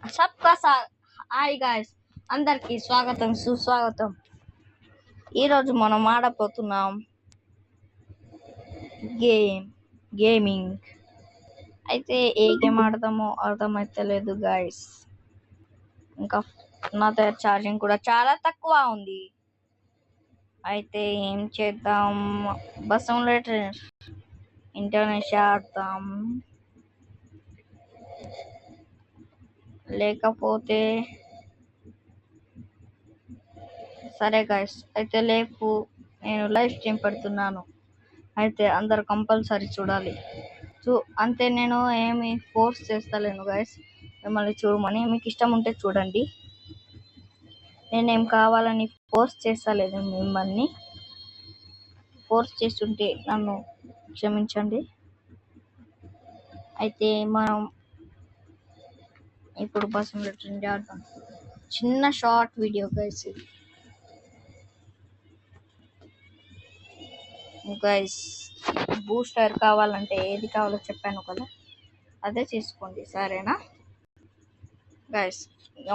సబ్కా hi guys, అందరికి స్వాగతం సుస్వాగతం. ఈరోజు మనం ఆడబోతున్నాం గేమింగ్. అయితే ఏ గేమ్ ఆడతామో అర్థమైతలేదు గాయస్. ఇంకా నా దగ్గర ఛార్జింగ్ కూడా చాలా తక్కువ ఉంది. అయితే ఏం చేద్దాం, బస్ సిమ్యులేటర్ ఇంటర్నేషనల్ ఆడతాం, లేకపోతే సరే గాయస్. అయితే నేను లైవ్ స్ట్రీమ్ పెడుతున్నాను, అయితే అందరు కంపల్సరీ చూడాలి. అంతే, నేను ఏమి ఫోర్స్ చేస్తలేను గాయస్ మిమ్మల్ని చూడమని. మీకు ఇష్టం ఉంటే చూడండి, నేనేం కావాలని ఫోర్స్ చేస్తలేదు మిమ్మల్ని. ఫోర్స్ చేస్తుంటే నన్ను క్షమించండి. అయితే మనం ఇప్పుడు బస్ మిలిటరీ ఆడతాం. చిన్న షార్ట్ వీడియో గైస్ ఇది. గైస్, బూస్టర్ కావాలంటే ఏది కావాలో చెప్పాను కదా, అదే చేసుకోండి, సరేనా గైస్?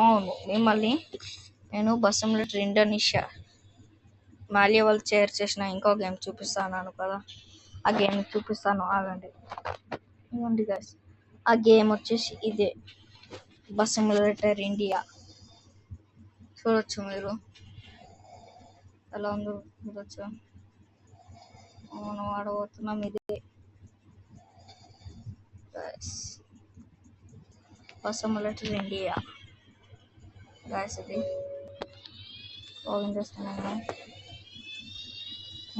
అవును, మిమ్మల్ని నేను బస్ సిమ్యులేటర్ ఇండోనేషియా మాలియా వాళ్ళు షేర్ చేసిన ఇంకో గేమ్ చూపిస్తాను కదా, ఆ గేమ్ చూపిస్తాను, ఆగండి. ఇవ్వండి గైస్, ఆ గేమ్ వచ్చేసి ఇదే, బస్ సిమ్యులేటర్ ఇండియా. చూడొచ్చు మీరు, ఎలా ఉందో చూడొచ్చు. మనం ఆడబోతున్నాం ఇదే guys, bus simulator India guys. ఇది లాగిన్ చేస్తున్నాను,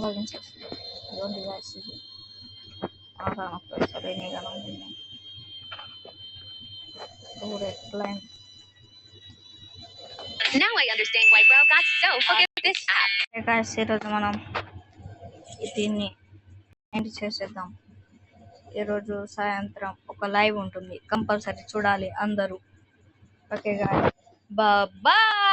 లాగిన్ చేస్తున్నాను. ఇవ్వండి గైస్, ఇది సరే Now I understand why Bro got so hooked with this app. Guys, ఈరోజు మనం దీన్ని ఎండ్ చేసేద్దాం. ఈరోజు సాయంత్రం ఒక లైవ్ ఉంటుంది, కంపల్సరీ చూడాలి అందరూ. Okay guys, bye.